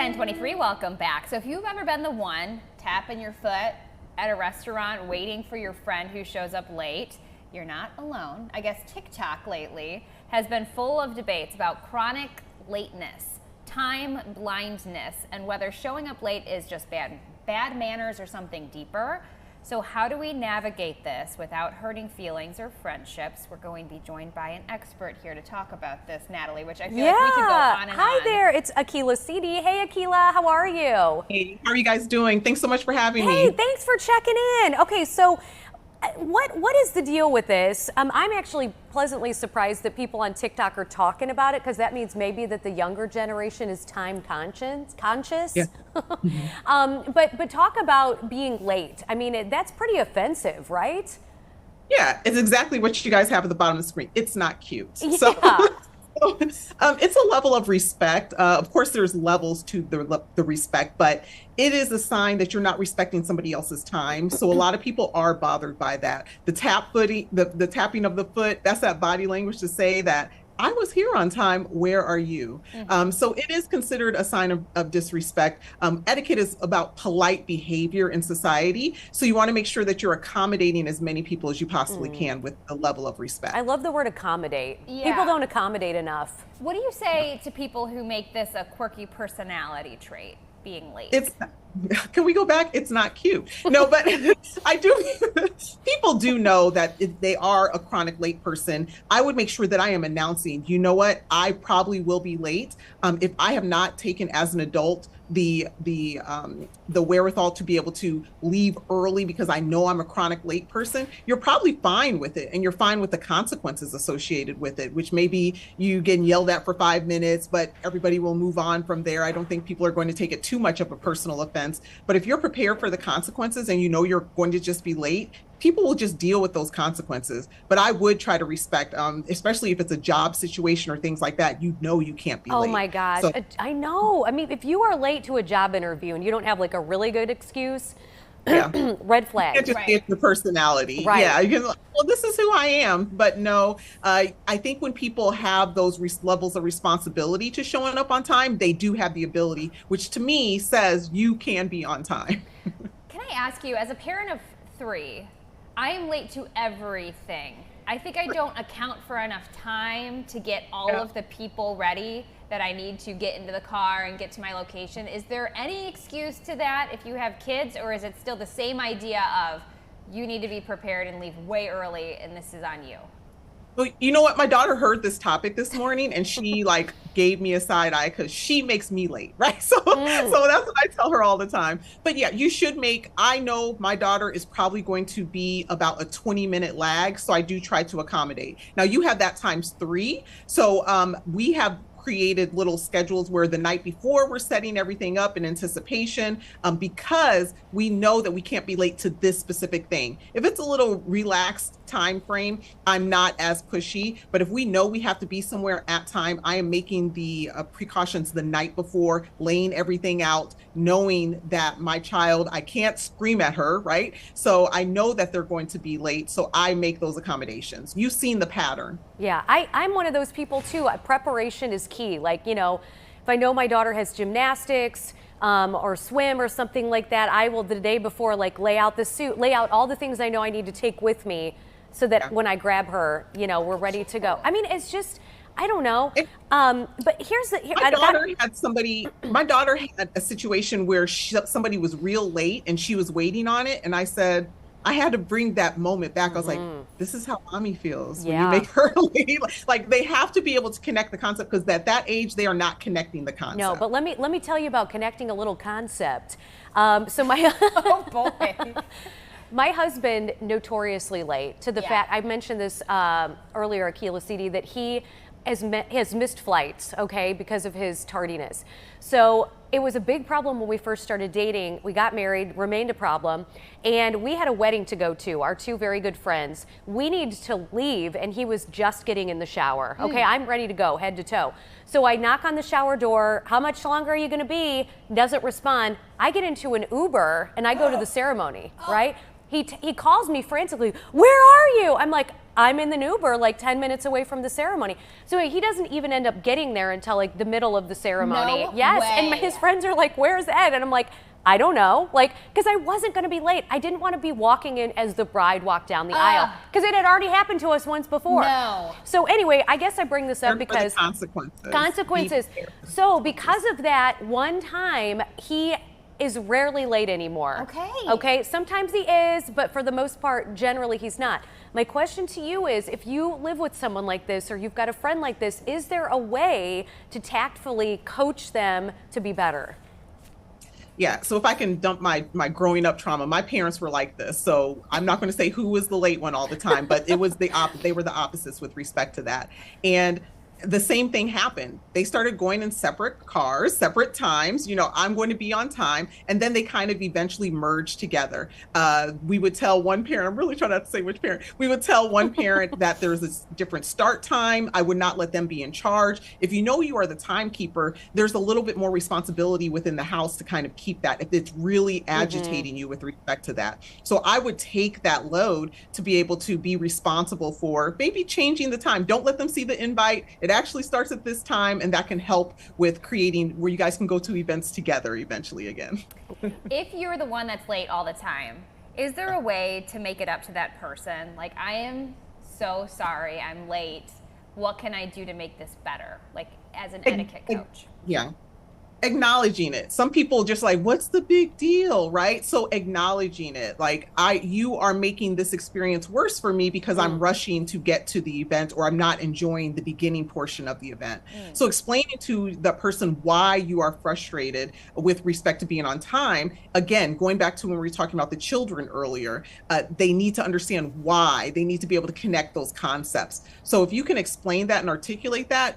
1023, welcome back. So if you've ever been the one tapping your foot at a restaurant waiting for your friend who shows up late, you're not alone. I guess TikTok lately has been full of debates about chronic lateness, time blindness, and whether showing up late is just bad manners or something deeper. So how do we navigate this without hurting feelings or friendships? We're going to be joined by an expert here to talk about this, Natalie, which I feel like we could go on and on. Hi there, it's Akilah Siti. Hey Akilah, how are you? Hey, how are you guys doing? Thanks so much for having me. Hey, thanks for checking in. Okay, so what is the deal with this? I'm actually pleasantly surprised that people on TikTok are talking about it, because that means maybe that the younger generation is time conscious. Yeah. But talk about being late. I mean, that's pretty offensive, right? Yeah, it's exactly what you guys have at the bottom of the screen. It's not cute. Yeah. So it's a level of respect. Of course, there's levels to the respect, but it is a sign that you're not respecting somebody else's time. So a lot of people are bothered by that. The the tapping of the foot, that's that body language to say that I was here on time. Where are you? So it is considered a sign of disrespect. Etiquette is about polite behavior in society. So you want to make sure that you're accommodating as many people as you possibly can with a level of respect. I love the word accommodate. Yeah. People don't accommodate enough. What do you say to people who make this a quirky personality trait, being late? Can we go back? It's not cute. No, but I do. People do know that if they are a chronic late person, I would make sure that I am announcing, you know what, I probably will be late. If I have not taken as an adult the wherewithal to be able to leave early because I know I'm a chronic late person, you're probably fine with it, and you're fine with the consequences associated with it, which may be you getting yelled at for 5 minutes, but everybody will move on from there. I don't think people are going to take it too much of a personal offense. But if you're prepared for the consequences and you know you're going to just be late, people will just deal with those consequences. But I would try to respect, especially if it's a job situation or things like that, you know you can't be late. Oh my gosh, so, I know. I mean, if you are late to a job interview and you don't have like a really good excuse, yeah. red flag. You can't just get your personality. Right. Yeah, you can, well, this is who I am. But no, I think when people have those levels of responsibility to showing up on time, they do have the ability, which to me says you can be on time. Can I ask you, as a parent of 3, I am late to everything. I think I don't account for enough time to get all of the people ready that I need to get into the car and get to my location. Is there any excuse to that if you have kids, or is it still the same idea of you need to be prepared and leave way early and this is on you? Well, you know what? My daughter heard this topic this morning and she gave me a side eye because she makes me late, right? So that's what I tell her all the time. But yeah, you should I know my daughter is probably going to be about a 20-minute lag. So I do try to accommodate. Now you have that times 3. So we have created little schedules where the night before we're setting everything up in anticipation, because we know that we can't be late to this specific thing. If it's a little relaxed time frame, I'm not as pushy, but if we know we have to be somewhere at time, I am making the precautions the night before, laying everything out, knowing that my child, I can't scream at her, right? So I know that they're going to be late, so I make those accommodations. You've seen the pattern. Yeah, I'm one of those people too. Preparation is key. Like, you know, if I know my daughter has gymnastics or swim or something like that, I will the day before lay out the suit, lay out all the things I know I need to take with me so that when I grab her, you know, we're ready to go. I mean, it's just, I don't know. But here's the my daughter had a situation where somebody was real late and she was waiting on it, and I said, I had to bring that moment back. I was like, this is how mommy feels when you make her late. Like they have to be able to connect the concept, because at that age, they are not connecting the concept. No, but let me tell you about connecting a little concept. So my, oh boy. My husband, notoriously late, to the fact, I mentioned this earlier, Akilah Siti, that he has missed flights, okay, because of his tardiness. So it was a big problem when we first started dating. We got married, remained a problem, and we had a wedding to go to, our 2 very good friends. We needed to leave, and he was just getting in the shower. Okay, I'm ready to go, head to toe. So I knock on the shower door. How much longer are you gonna be? Doesn't respond. I get into an Uber, and I go to the ceremony, right? He calls me frantically, where are you? I'm like, I'm in the Uber like 10 minutes away from the ceremony. So he doesn't even end up getting there until like the middle of the ceremony. No yes, way. and his friends are like, where's Ed? And I'm like, I don't know, like, because I wasn't going to be late. I didn't want to be walking in as the bride walked down the aisle, because it had already happened to us once before. No. So anyway, I guess I bring this up because consequences. So because of that one time, he is rarely late anymore. Okay, sometimes he is, but for the most part, generally he's not. My question to you is, if you live with someone like this, or you've got a friend like this, is there a way to tactfully coach them to be better? Yeah, so if I can dump my growing up trauma, my parents were like this. So I'm not going to say who was the late one all the time, but it was they were the opposites with respect to that. And the same thing happened. They started going in separate cars, separate times. You know, I'm going to be on time. And then they kind of eventually merged together. We would tell one parent, I'm really trying not to say which parent, we would tell one parent that there's a different start time. I would not let them be in charge. If you know you are the timekeeper, there's a little bit more responsibility within the house to kind of keep that if it's really agitating you with respect to that. So I would take that load to be able to be responsible for maybe changing the time. Don't let them see the invite. It actually starts at this time, and that can help with creating where you guys can go to events together eventually again. If you're the one that's late all the time, is there a way to make it up to that person? Like, I am so sorry I'm late. What can I do to make this better? Like, as an etiquette coach. Yeah. Acknowledging it. Some people just like, what's the big deal, right? So acknowledging it, like, you are making this experience worse for me because I'm rushing to get to the event, or I'm not enjoying the beginning portion of the event. So explaining to the person why you are frustrated with respect to being on time. Again, going back to when we were talking about the children earlier, they need to understand why. They need to be able to connect those concepts. So if you can explain that and articulate that,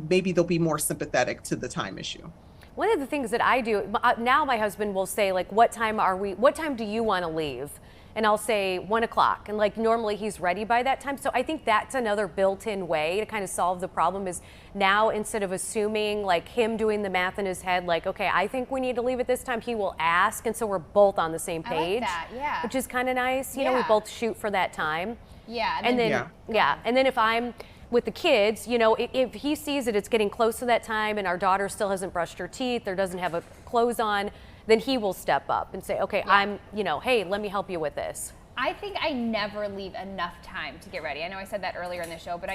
maybe they'll be more sympathetic to the time issue. One of the things that I do now, my husband will say, like, what time do you want to leave? And I'll say 1 o'clock. And like, normally he's ready by that time. So I think that's another built-in way to kind of solve the problem, is now, instead of assuming, like, him doing the math in his head, like, okay, I think we need to leave at this time, he will ask. And so we're both on the same page. I like that, yeah. Which is kind of nice. You know, we both shoot for that time. Yeah. And then if I'm with the kids, you know, if he sees that it's getting close to that time and our daughter still hasn't brushed her teeth or doesn't have clothes on, then he will step up and say, okay, I'm, you know, hey, let me help you with this. I think I never leave enough time to get ready. I know I said that earlier in the show, but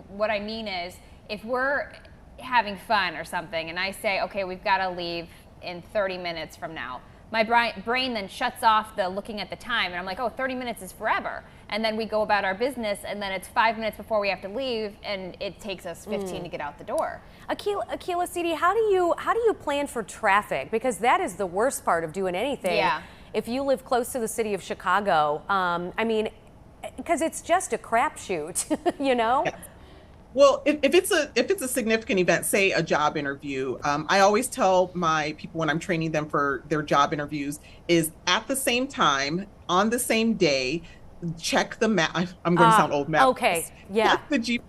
what I mean is, if we're having fun or something and I say, okay, we've got to leave in 30 minutes from now, my brain then shuts off the looking at the time, and I'm like, oh, 30 minutes is forever. And then we go about our business, and then it's 5 minutes before we have to leave, and it takes us 15 to get out the door. Akilah Siti, how do you plan for traffic? Because that is the worst part of doing anything. Yeah. If you live close to the city of Chicago, I mean, because it's just a crapshoot, you know? Yeah. Well, if it's a significant event, say a job interview, I always tell my people when I'm training them for their job interviews is at the same time, on the same day, check the map. I'm going to sound old map. Okay, yeah. Check the GPS.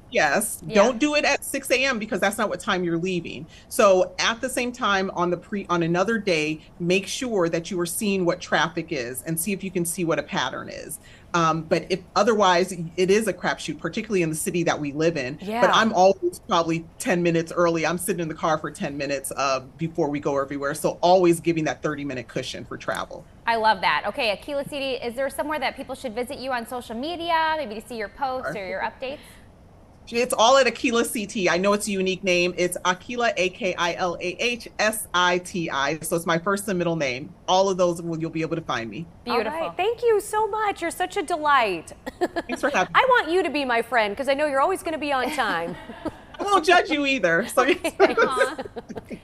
Yeah. Don't do it at 6 a.m. because that's not what time you're leaving. So at the same time on another day, make sure that you are seeing what traffic is and see if you can see what a pattern is. But if otherwise, it is a crapshoot, particularly in the city that we live in. Yeah. But I'm always probably 10 minutes early. I'm sitting in the car for 10 minutes before we go everywhere. So always giving that 30-minute cushion for travel. I love that. Okay, Akilah Siti, is there somewhere that people should visit you on social media, maybe to see your posts or your updates? It's all at Akilah Siti. I know it's a unique name. It's Akilah, AKILAH, So it's my first and middle name. All of those, you'll be able to find me. Beautiful. All right. Thank you so much. You're such a delight. Thanks for having me. I want you to be my friend because I know you're always going to be on time. I won't judge you either. So And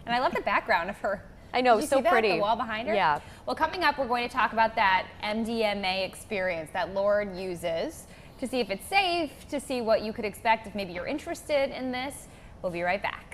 I love the background of her. I know, Did you so see that, pretty. the wall behind her? Yeah. Well, coming up, we're going to talk about that MDMA experience that Lauren uses to see if it's safe, to see what you could expect if maybe you're interested in this. We'll be right back.